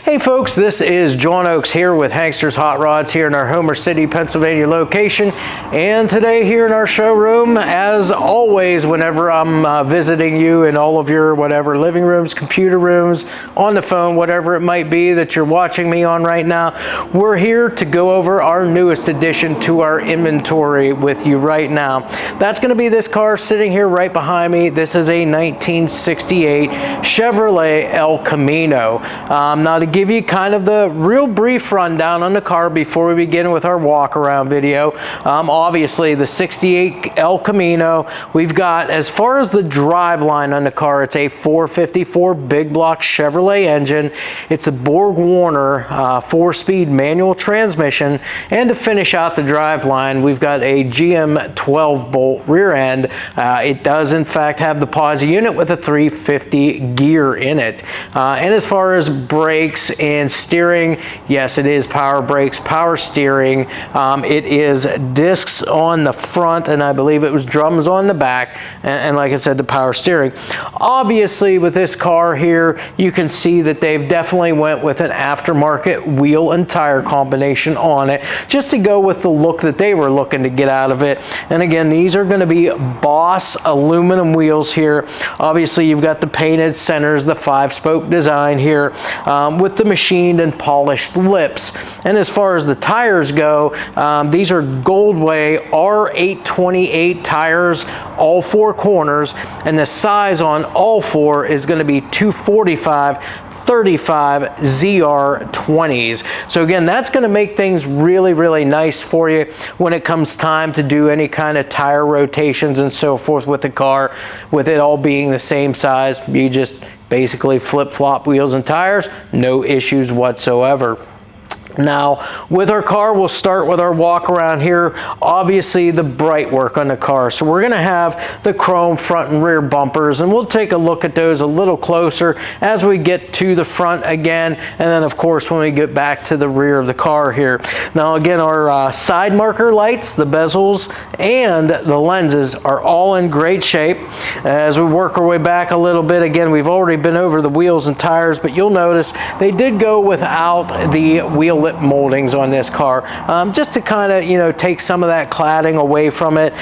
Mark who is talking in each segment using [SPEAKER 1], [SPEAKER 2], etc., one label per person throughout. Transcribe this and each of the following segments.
[SPEAKER 1] Hey folks, this is John Oakes here with Hankster's Hot Rods here in our Homer City, Pennsylvania location. And today here in our showroom, as always, whenever I'm visiting you in all of your whatever living rooms, computer rooms, on the phone, whatever it might be that you're watching me on right now, we're here to go over our newest addition to our inventory with you right now. That's going to be this car sitting here right behind me. This is a 1968 Chevrolet El Camino. Now to give you kind of the real brief rundown on the car before we begin with our walk around video. Obviously the 68 El Camino, we've got, as far as the drive line on the car, it's a 454 big block Chevrolet engine. It's a Borg Warner 4-speed manual transmission, and to finish out the drive line, we've got a GM 12 bolt rear end. It does in fact have the POSI unit with a 350 gear in it. And as far as brakes and steering, yes, it is power brakes, power steering. It is discs on the front, and I believe it was drums on the back, and like I said, the power steering. Obviously with this car here, you can see that they've definitely went with an aftermarket wheel and tire combination on it, just to go with the look that they were looking to get out of it. And again, these are going to be Boss aluminum wheels here. Obviously you've got the painted centers, the 5-spoke design here, with the machined and polished lips. And as far as the tires go, these are Goldway R828 tires, all 4 corners, and the size on all 4 is going to be 245 35 ZR20s. So again, that's going to make things really nice for you when it comes time to do any kind of tire rotations and so forth with the car. With it all being the same size, you just basically flip-flop wheels and tires, no issues whatsoever. Now, with our car, we'll start with our walk around here. Obviously, the bright work on the car. So we're going to have the chrome front and rear bumpers, and we'll take a look at those a little closer as we get to the front again, and then of course when we get back to the rear of the car here. Now again, our side marker lights, the bezels, and the lenses are all in great shape. As we work our way back a little bit, again, we've already been over the wheels and tires, but you'll notice they did go without the wheel lip moldings on this car, just to kind of, you know, take some of that cladding away from it,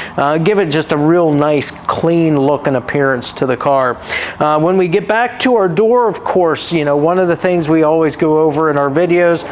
[SPEAKER 1] give it just a real nice clean look and appearance to the car. When we get back to our door, of course, you know, one of the things we always go over in our videos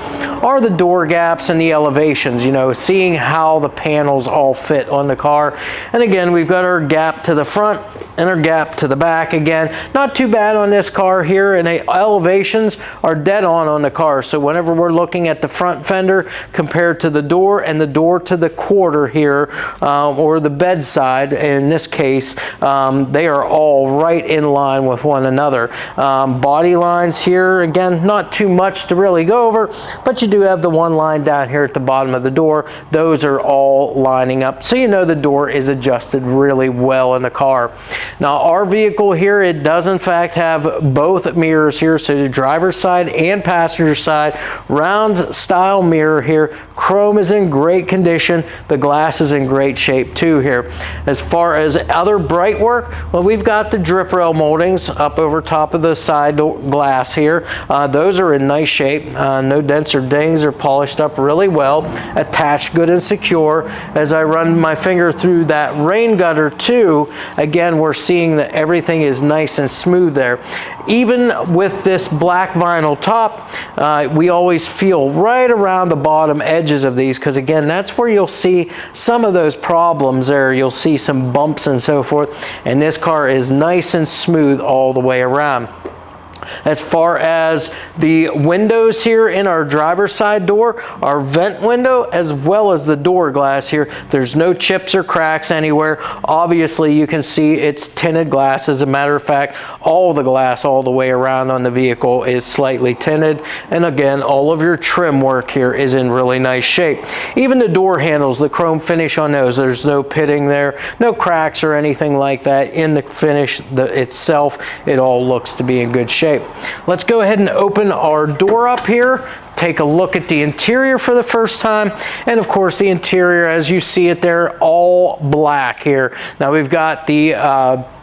[SPEAKER 1] are the door gaps and the elevations, you know, seeing how the panels all fit on the car. And again, we've got our gap to the front and our gap to the back. Again, not too bad on this car here, and the elevations are dead on the car. So whenever we're looking at the front fender compared to the door and the door to the quarter here, or the bedside in this case, they are all right in line with one another. Body lines here, again, not too much to really go over, but you do have the one line down here at the bottom of the door. Those are all lining up, so you know the door is adjusted really well in the car. Now our vehicle here, it does in fact have both mirrors here, so the driver's side and passenger side, round style mirror here. Chrome is in great condition. The glass is in great shape too here. As far as other bright work, well, we've got the drip rail moldings up over top of the side glass here. Those are in nice shape. No dents or dings. Are polished up really well, attached good and secure. As I run my finger through that rain gutter too, again, we're seeing that everything is nice and smooth there. Even with this black vinyl top, we always feel right around the bottom edges of these, because again, that's where you'll see some of those problems there. You'll see some bumps and so forth, and this car is nice and smooth all the way around. As far as the windows here in our driver's side door, our vent window as well as the door glass here, there's no chips or cracks anywhere. Obviously you can see it's tinted glass. As a matter of fact, all the glass all the way around on the vehicle is slightly tinted, and again, all of your trim work here is in really nice shape. Even the door handles, the chrome finish on those, there's no pitting there, no cracks or anything like that in the finish itself. It all looks to be in good shape. Let's go ahead and open our door up here, take a look at the interior for the first time, and of course the interior, as you see it there, all black here. Now we've got the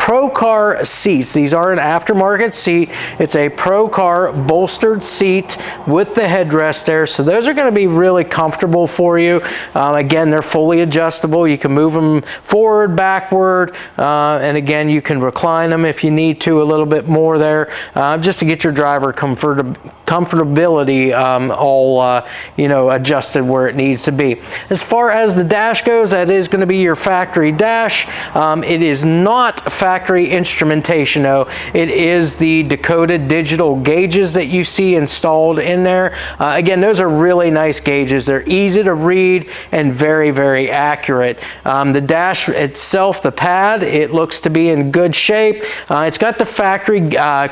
[SPEAKER 1] ProCar seats. These are an aftermarket seat. It's a ProCar bolstered seat with the headrest there. So those are going to be really comfortable for you. Again, they're fully adjustable. You can move them forward, backward, and again, you can recline them if you need to a little bit more there, just to get your driver comfortability all adjusted where it needs to be. As far as the dash goes, that is going to be your factory dash. It is not factory instrumentation though. It is the Dakota digital gauges that you see installed in there. Again, those are really nice gauges. They're easy to read and very, very accurate. The dash itself, the pad, it looks to be in good shape. It's got the factory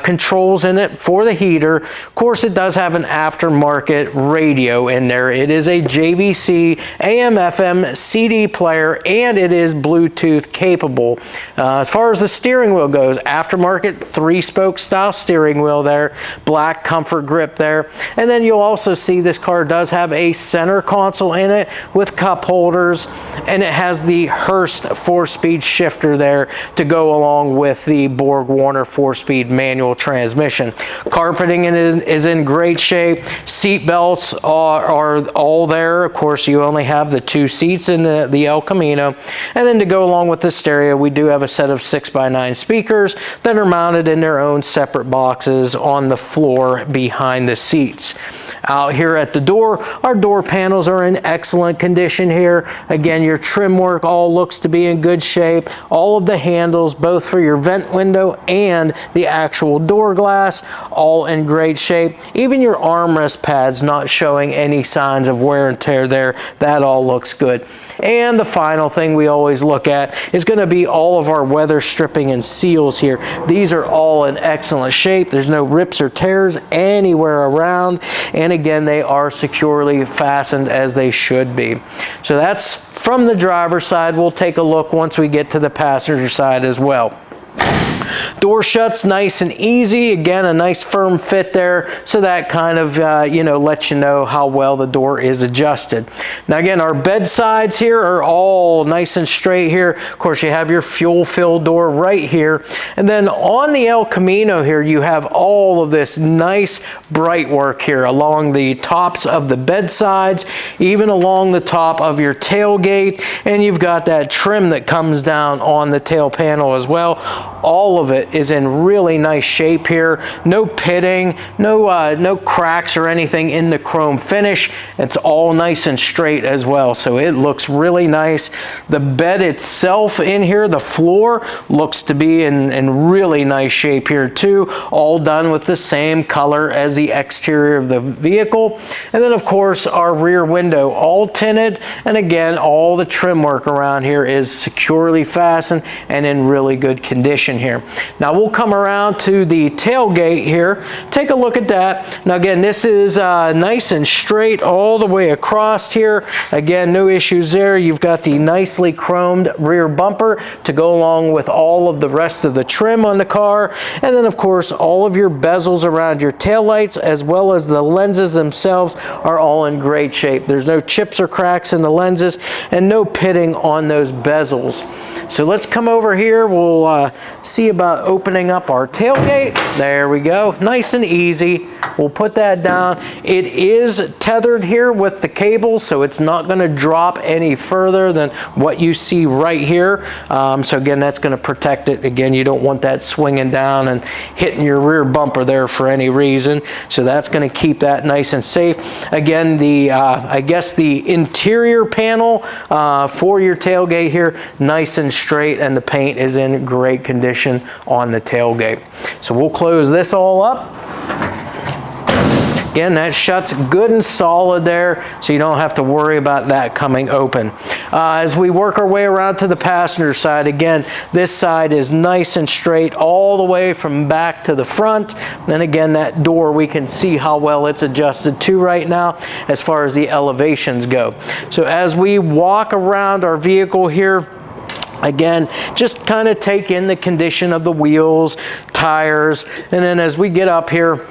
[SPEAKER 1] controls in it for the heater. Of course, it does have an aftermarket radio in there. It is a JVC AM/FM CD player, and it is Bluetooth capable. As far as the steering wheel goes, aftermarket 3-spoke style steering wheel there, black comfort grip there. And then you'll also see this car does have a center console in it with cup holders, and it has the Hurst 4-speed shifter there to go along with the Borg Warner 4-speed manual transmission. Carpeting is in great shape. Seat belts are all there. Of course, you only have the 2 seats in the El Camino. And then to go along with the stereo, we do have a set of 6x9 speakers that are mounted in their own separate boxes on the floor behind the seats. Out here at the door, our door panels are in excellent condition here. Again, your trim work all looks to be in good shape. All of the handles, both for your vent window and the actual door glass, all in great shape. Even your armrest pads not showing any signs of wear and tear there. That all looks good. And the final thing we always look at is going to be all of our weather stripping and seals here. These are all in excellent shape. There's no rips or tears anywhere around. And again, they are securely fastened as they should be. So that's from the driver's side. We'll take a look once we get to the passenger side as well. Door shuts nice and easy. Again, a nice firm fit there, so that kind of lets you know how well the door is adjusted. Now again, our bed sides here are all nice and straight here. Of course, you have your fuel fill door right here, and then on the El Camino here, you have all of this nice bright work here along the tops of the bed sides, even along the top of your tailgate, and you've got that trim that comes down on the tail panel as well. All of it is in really nice shape here. No pitting, no cracks or anything in the chrome finish. It's all nice and straight as well, so it looks really nice. The bed itself in here, the floor, looks to be in really nice shape here too. All done with the same color as the exterior of the vehicle. And then of course our rear window, all tinted, and again, all the trim work around here is securely fastened and in really good condition here. Now we'll come around to the tailgate here. Take a look at that. Now again, this is nice and straight all the way across here. Again, no issues there. You've got the nicely chromed rear bumper to go along with all of the rest of the trim on the car. And then of course, all of your bezels around your taillights as well as the lenses themselves are all in great shape. There's no chips or cracks in the lenses and no pitting on those bezels. So let's come over here. We'll see about opening up our tailgate. There we go. Nice and easy. We'll put that down. It is tethered here with the cable, so it's not going to drop any further than what you see right here. So again, that's going to protect it. Again, you don't want that swinging down and hitting your rear bumper there for any reason. So that's going to keep that nice and safe. Again, the I guess the interior panel for your tailgate here, nice and straight, and the paint is in great condition on the tailgate. So we'll close this all up. Again, that shuts good and solid there, so you don't have to worry about that coming open. As we work our way around to the passenger side, again, this side is nice and straight all the way from back to the front. Then again, that door, we can see how well it's adjusted to right now as far as the elevations go. So as we walk around our vehicle here, again, just kind of take in the condition of the wheels, tires, and then as we get up here,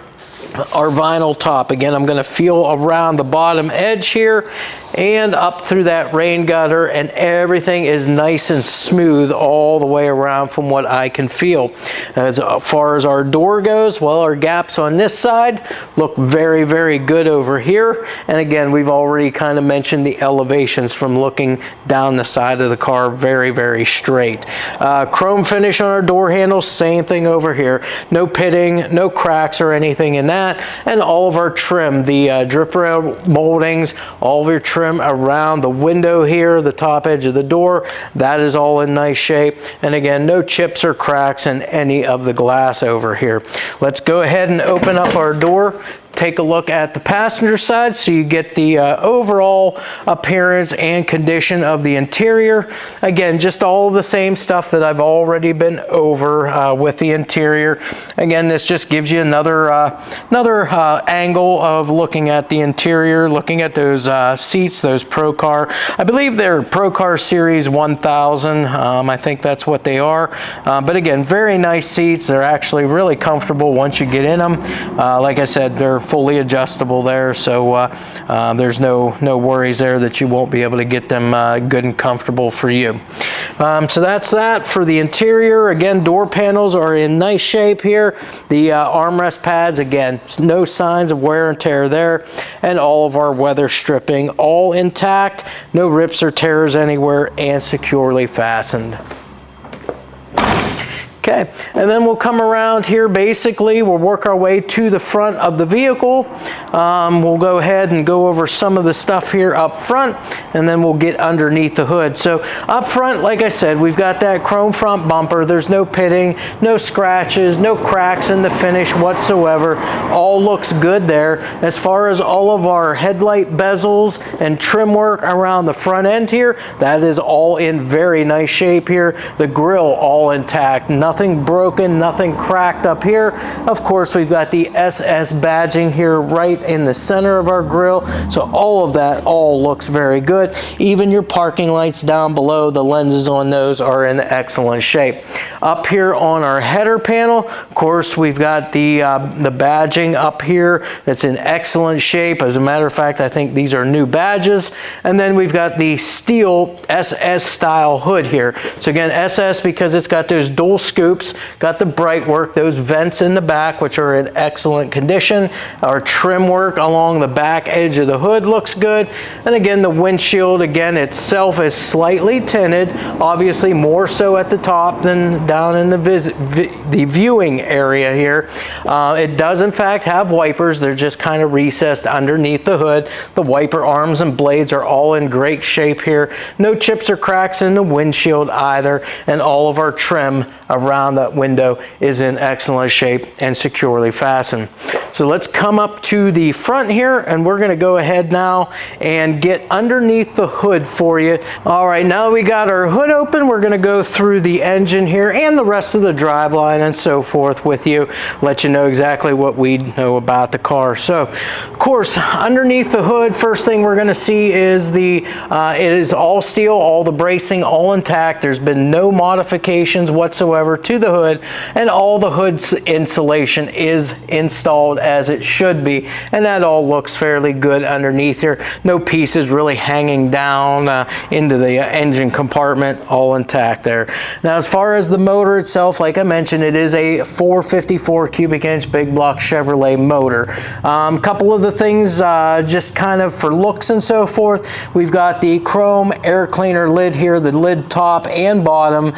[SPEAKER 1] our vinyl top. Again, I'm going to feel around the bottom edge here, and up through that rain gutter, and everything is nice and smooth all the way around from what I can feel. As far as our door goes, well, our gaps on this side look very, very good over here. And again, we've already kind of mentioned the elevations from looking down the side of the car, very, very straight. Chrome finish on our door handles, same thing over here. No pitting, no cracks or anything in that. And all of our trim, the drip rail moldings, all of your trim around the window here, the top edge of the door, that is all in nice shape. And again, no chips or cracks in any of the glass over here. Let's go ahead and open up our door. Take a look at the passenger side so you get the overall appearance and condition of the interior. Again, just all the same stuff that I've already been over with the interior. Again, this just gives you another angle of looking at the interior, looking at those seats, those ProCar. I believe they're ProCar Series 1000. I think that's what they are. But again, very nice seats. They're actually really comfortable once you get in them. Like I said, they're fully adjustable there, so there's no worries there that you won't be able to get them good and comfortable for you. So that's that for the interior. Again, door panels are in nice shape here. The armrest pads, again, no signs of wear and tear there, and all of our weather stripping all intact, no rips or tears anywhere, and securely fastened. Okay, and then we'll come around here. Basically, we'll work our way to the front of the vehicle. We'll go ahead and go over some of the stuff here up front, and then we'll get underneath the hood. So up front, like I said, we've got that chrome front bumper. There's no pitting, no scratches, no cracks in the finish whatsoever. All looks good there. As far as all of our headlight bezels and trim work around the front end here, that is all in very nice shape here. The grille all intact, nothing broken, nothing cracked up here. Of course, we've got the SS badging here right in the center of our grille, so all of that all looks very good. Even your parking lights down below, the lenses on those are in excellent shape. Up here on our header panel, of course, we've got the badging up here that's in excellent shape. As a matter of fact, I think these are new badges. And then we've got the steel SS style hood here. So again, SS because it's got those dual scoops, got the bright work, those vents in the back, which are in excellent condition. Our trim work along the back edge of the hood looks good. And again, the windshield, again, itself is slightly tinted, obviously more so at the top than down in the viewing area here. It does in fact have wipers. They're just kind of recessed underneath the hood. The wiper arms and blades are all in great shape here. No chips or cracks in the windshield either, and all of our trim around that window is in excellent shape and securely fastened. So let's come up to the front here, and we're going to go ahead now and get underneath the hood for you. All right, now that we got our hood open, we're going to go through the engine here and the rest of the driveline and so forth with you, let you know exactly what we know about the car. So of course, underneath the hood, first thing we're going to see is it is all steel, all the bracing all intact. There's been no modifications whatsoever to the hood, and all the hood's insulation is installed as it should be, and that all looks fairly good underneath here. No pieces really hanging down into the engine compartment, all intact there. Now, as far as the motor itself, like I mentioned, it is a 454 cubic inch big block Chevrolet motor. Couple of the things just kind of for looks and so forth, we've got the chrome air cleaner lid here, the lid top and bottom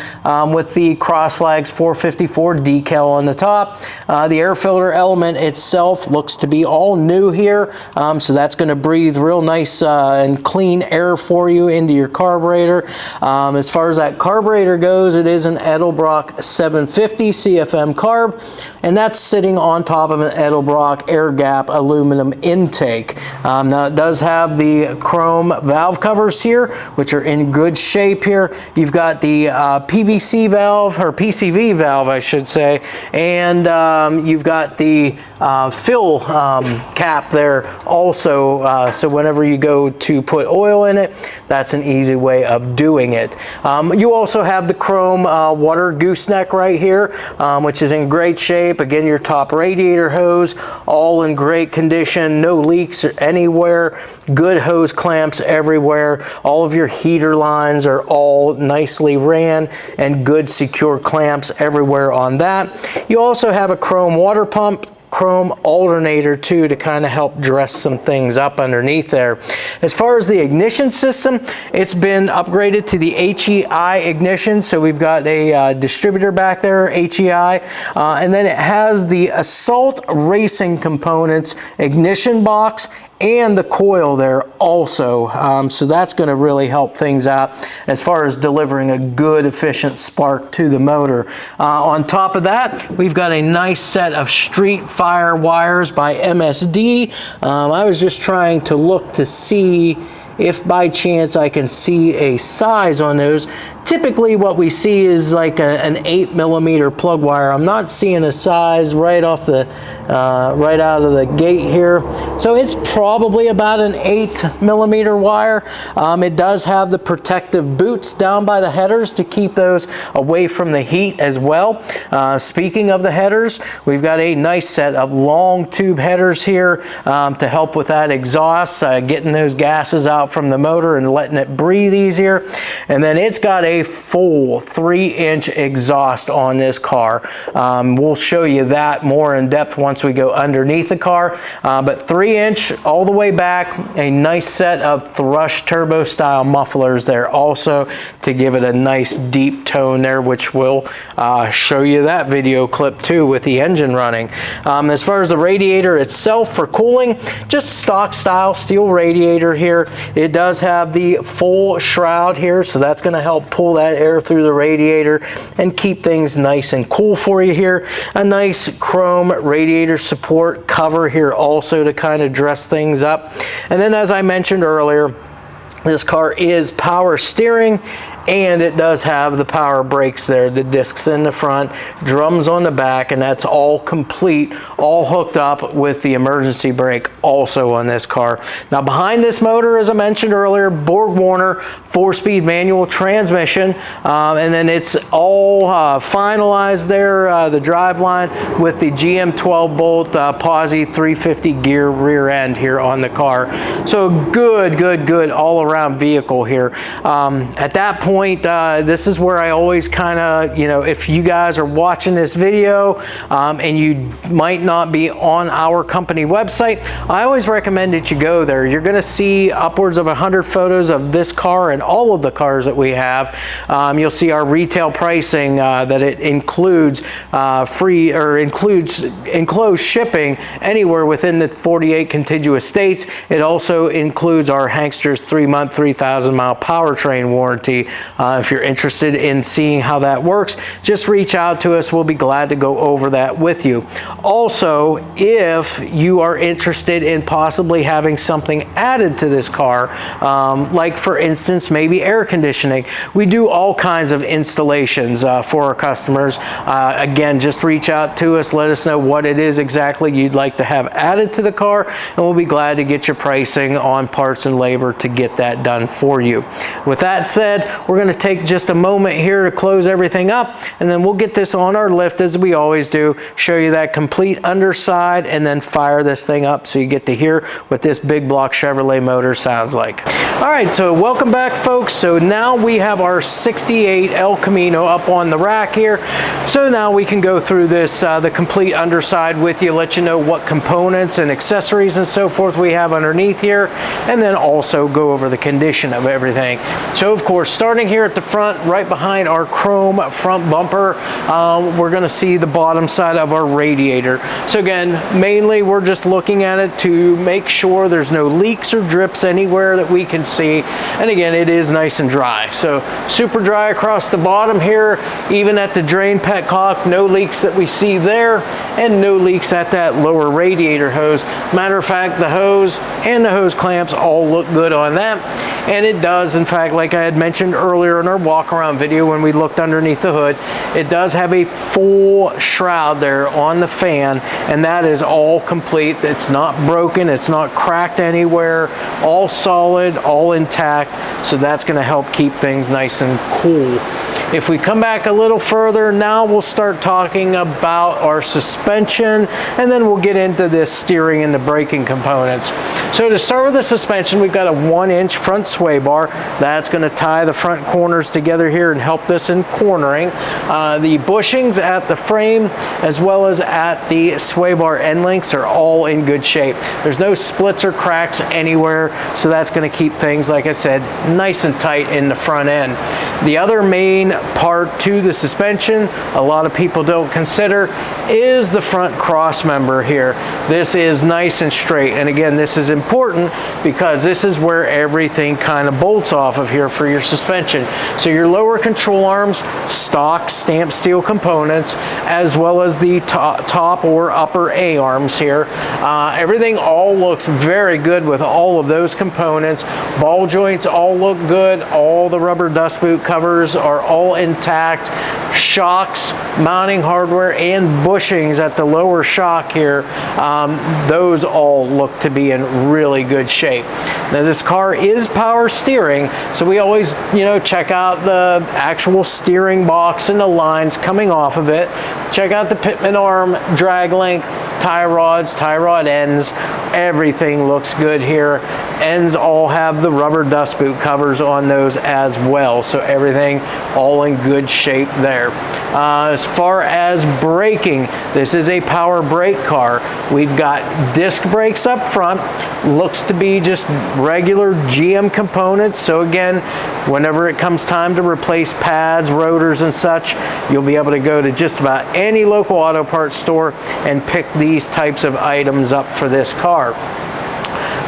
[SPEAKER 1] with the Cross Flags 454 decal on the top. The air filter element itself looks to be all new here, so that's going to breathe real nice and clean air for you into your carburetor. As far as that carburetor goes, it is an Edelbrock 750 CFM carb, and that's sitting on top of an Edelbrock air gap aluminum intake. Now it does have the chrome valve covers here, which are in good shape here. You've got the PVC valve or PC PCV valve, I should say, and you've got the fill cap there also, so whenever you go to put oil in it, that's an easy way of doing it. You also have the chrome water gooseneck right here, which is in great shape. Again, your top radiator hose, all in great condition, no leaks anywhere, good hose clamps everywhere. All of your heater lines are all nicely ran and good secure clamps everywhere on that. You also have a chrome water pump, chrome alternator too, to kind of help dress some things up underneath there. As far as the ignition system, it's been upgraded to the HEI ignition, so we've got a distributor back there, HEI, and then it has the Assault Racing Components ignition box and the coil there also, so that's going to really help things out as far as delivering a good efficient spark to the motor. On top of that, we've got a nice set of Street Fire wires by MSD. I was just trying to look to see if by chance I can see a size on those. Typically what we see is like an 8mm plug wire. I'm not seeing a size right off the right out of the gate here, so it's probably about an 8mm wire. It does have the protective boots down by the headers to keep those away from the heat as well. Speaking of the headers, we've got a nice set of long tube headers here to help with that exhaust, getting those gases out from the motor and letting it breathe easier. And then it's got a full 3-inch exhaust on this car. We'll show you that more in depth once we go underneath the car, but 3-inch all the way back, a nice set of Thrush turbo style mufflers there also to give it a nice deep tone there, which we'll show you that video clip too with the engine running. As far as the radiator itself for cooling, just stock style steel radiator here. It does have the full shroud here, so that's going to help pull that air through the radiator and keep things nice and cool for you here. A nice chrome radiator support cover here also to kind of dress things up. And then, as I mentioned earlier, this car is power steering, and it does have the power brakes there, the discs in the front, drums on the back, and that's all complete, all hooked up with the emergency brake also on this car. Now behind this motor, as I mentioned earlier, Borg Warner 4-speed manual transmission, and then it's all finalized there, the drive line with the GM 12-bolt POSI 350 gear rear end here on the car. So good all-around vehicle here. At that point, this is where I always kind of, if you guys are watching this video and you might not be on our company website, I always recommend that you go there. You're going to see upwards of 100 photos of this car and all of the cars that we have. You'll see our retail pricing that it includes free or includes enclosed shipping anywhere within the 48 contiguous states. It also includes our Hankster's 3-month, 3,000-mile powertrain warranty. If you're interested in seeing how that works, just reach out to us. We'll be glad to go over that with you. Also, if you are interested in possibly having something added to this car, like for instance, maybe air conditioning, we do all kinds of installations for our customers. Again, just reach out to us. Let us know what it is exactly you'd like to have added to the car, and we'll be glad to get your pricing on parts and labor to get that done for you. With that said, we're going to take just a moment here to close everything up, and then we'll get this on our lift as we always do, show you that complete underside, and then fire this thing up so you get to hear what this big block Chevrolet motor sounds like. All right, so welcome back, folks. So now we have our 68 El Camino up on the rack here. So now we can go through this, the complete underside with you, let you know what components and accessories and so forth we have underneath here, and then also go over the condition of everything. So of course, starting here at the front, right behind our chrome front bumper, we're going to see the bottom side of our radiator. So again, mainly we're just looking at it to make sure there's no leaks or drips anywhere that we can see. And again, it is nice and dry. So super dry across the bottom here, even at the drain petcock, no leaks that we see there, and no leaks at that lower radiator hose. Matter of fact, the hose and the hose clamps all look good on that. And it does, in fact, like I had mentioned earlier, earlier in our walk around video when we looked underneath the hood, it does have a full shroud there on the fan, and that is all complete. It's not broken, it's not cracked anywhere, all solid, all intact, so that's going to help keep things nice and cool. If we come back a little further, now we'll start talking about our suspension, and then we'll get into this steering and the braking components. So to start with the suspension, we've got a 1-inch front sway bar. That's going to tie the front corners together here and help this in cornering. The bushings at the frame as well as at the sway bar end links are all in good shape. There's no splits or cracks anywhere, so that's going to keep things, like I said, nice and tight in the front end. The other main part to the suspension a lot of people don't consider is the front cross member here. This is nice and straight, and again, this is important because this is where everything kind of bolts off of here for your suspension. So your lower control arms, stock stamped steel components, as well as the top or upper A arms here. Everything all looks very good with all of those components. Ball joints all look good. All the rubber dust boot covers are all intact. Shocks, mounting hardware, and bushings at the lower shock here, those all look to be in really good shape. Now this car is power steering, so we always, check out the actual steering box and the lines coming off of it. Check out the pitman arm, drag length, tie rods, tie rod ends. Everything looks good here. Ends all have the rubber dust boot covers on those as well, so everything all in good shape there. As far as braking, this is a power brake car. We've got disc brakes up front. Looks to be just regular GM components, so again, whenever it comes time to replace pads, rotors, and such, you'll be able to go to just about any local auto parts store and pick these types of items up for this car.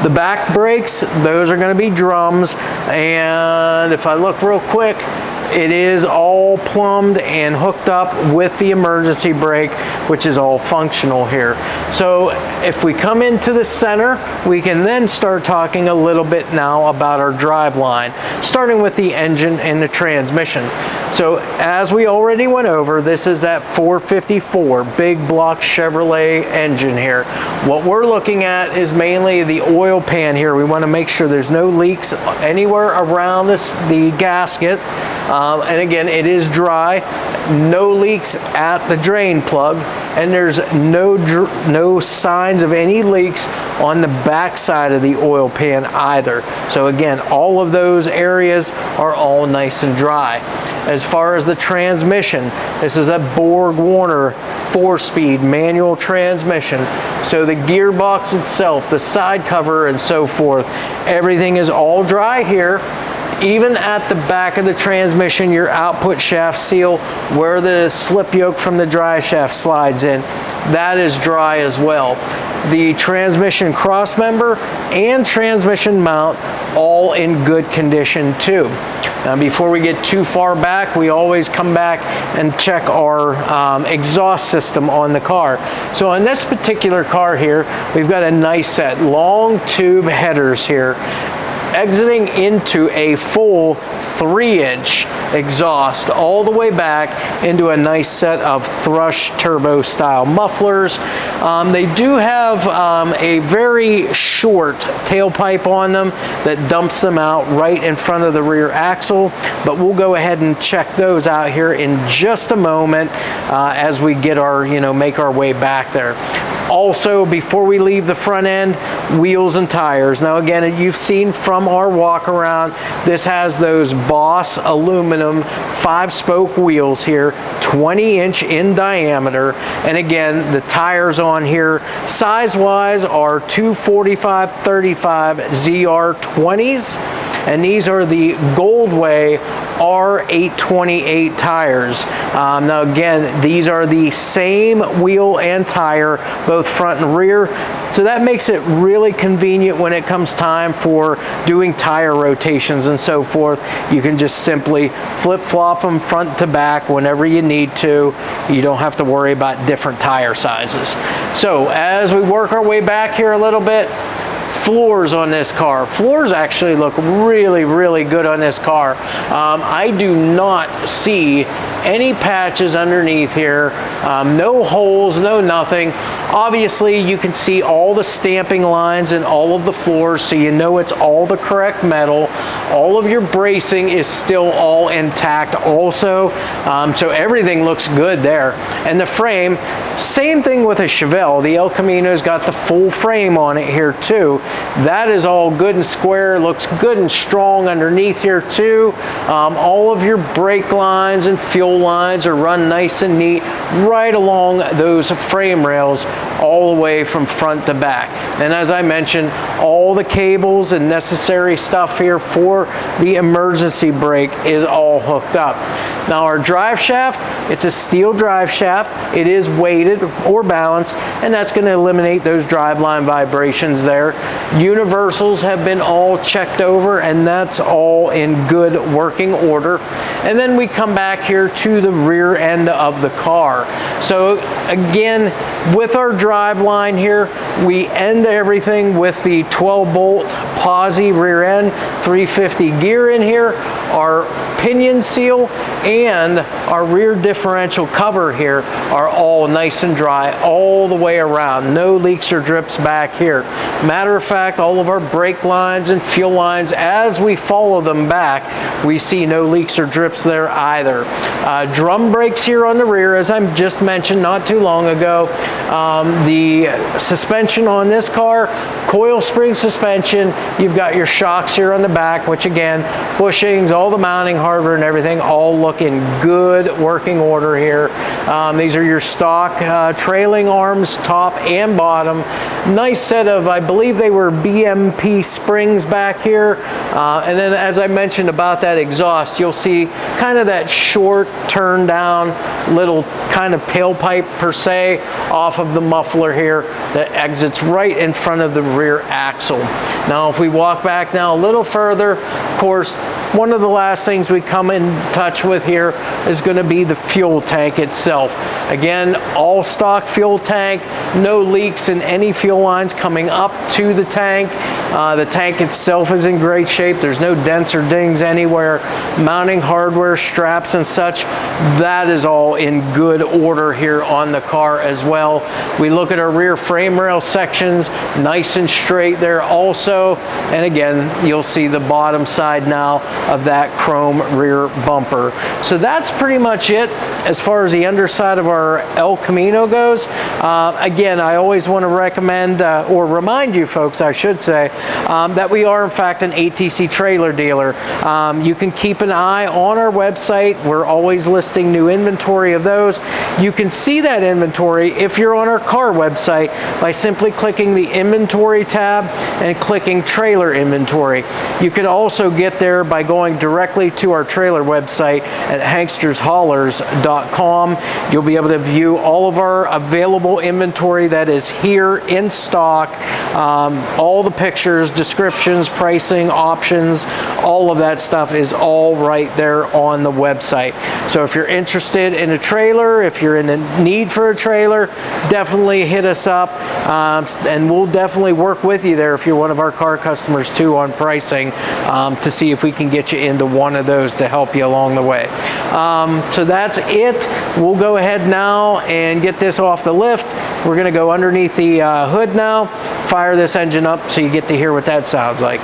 [SPEAKER 1] The back brakes, those are going to be drums, and if I look real quick, it is all plumbed and hooked up with the emergency brake, which is all functional here. So if we come into the center, we can then start talking a little bit now about our drive line, starting with the engine and the transmission. So as we already went over, this is that 454 big block Chevrolet engine here. What we're looking at is mainly the oil pan here. We want to make sure there's no leaks anywhere around the gasket. And again, it is dry, no leaks at the drain plug, and there's no signs of any leaks on the back side of the oil pan either. So again, all of those areas are all nice and dry. As far as the transmission, this is a Borg Warner 4-speed manual transmission. So the gearbox itself, the side cover, and so forth, everything is all dry here. Even at the back of the transmission, your output shaft seal, where the slip yoke from the drive shaft slides in, that is dry as well. The transmission cross member and transmission mount, all in good condition too. Now before we get too far back, we always come back and check our exhaust system on the car. So on this particular car here, we've got a nice set, long tube headers here, exiting into a full 3-inch exhaust all the way back into a nice set of Thrush turbo style mufflers. They do have a very short tailpipe on them that dumps them out right in front of the rear axle, but we'll go ahead and check those out here in just a moment as we get our, make our way back there. Also, before we leave the front end, wheels and tires. Now again, you've seen from our walk around, this has those Boss aluminum 5-spoke wheels here, 20-inch in diameter. And again, the tires on here, size-wise, are 245/35 ZR20s. And these are the Goldway R828 tires. Now again, these are the same wheel and tire, both front and rear. So that makes it really convenient when it comes time for doing tire rotations and so forth. You can just simply flip-flop them front to back whenever you need to. You don't have to worry about different tire sizes. So as we work our way back here a little bit, floors on this car. Floors actually look really, really good on this car. I do not see any patches underneath here, no holes, no nothing. Obviously, you can see all the stamping lines in all of the floors, so you know it's all the correct metal. All of your bracing is still all intact also, so everything looks good there. And the frame, same thing with a Chevelle. The El Camino's got the full frame on it here too. That is all good and square, looks good and strong underneath here too. All of your brake lines and fuel lines are run nice and neat right along those frame rails, all the way from front to back. And as I mentioned, all the cables and necessary stuff here for the emergency brake is all hooked up. Now our drive shaft, it's a steel drive shaft. It is weighted or balanced, and that's going to eliminate those driveline vibrations there. Universals have been all checked over, and that's all in good working order. And then we come back here to the rear end of the car. So again, with our drive line here, we end everything with the 12-bolt POSI rear end, 350 gear in here, our pinion seal and our rear differential cover here are all nice and dry all the way around. No leaks or drips back here. Matter of fact, all of our brake lines and fuel lines, as we follow them back, we see no leaks or drips there either. Drum brakes here on the rear, as I just mentioned not too long ago. The suspension on this car, coil spring suspension. You've got your shocks here on the back, which again, bushings, all the mounting hardware and everything, all look in good working order here. These are your stock trailing arms, top and bottom. Nice set of, I believe they were BMP springs back here. And then as I mentioned about that exhaust, you'll see kind of that short turn down little kind of tailpipe per se off of the muffler here that exits right in front of the rear axle. Now if we walk back now a little further, of course, one of the last things we come in touch with here is going to be the fuel tank itself. Again, all stock fuel tank, no leaks in any fuel lines coming up to the tank. The tank itself is in great shape. There's no dents or dings anywhere. Mounting hardware, straps and such, that is all in good order here on the car as well. We look at our rear frame rail sections, nice and straight there also. And again, you'll see the bottom side now of that chrome rear bumper. So that's pretty much it as far as the underside of our El Camino goes. Again, I always want to recommend or remind you folks, I should say, that we are in fact an ATC trailer dealer. You can keep an eye on our website. We're always listing new inventory of those. You can see that inventory if you're on our car website by simply clicking the inventory tab and clicking trailer inventory. You can also get there by going directly to our trailer website at hankstershaulers.com. You'll be able to view all of our available inventory that is here in stock, all the pictures, descriptions, pricing, options, all of that stuff is all right there on the website. So if you're interested in a trailer, if you're in a need for a trailer, definitely hit us up, and we'll definitely work with you there if you're one of our car customers too on pricing, to see if we can get you into one of those to help you along the way. So that's it. We'll go ahead now and get this off the lift. We're going to go underneath the hood now, fire this engine up so you get to hear what that sounds like.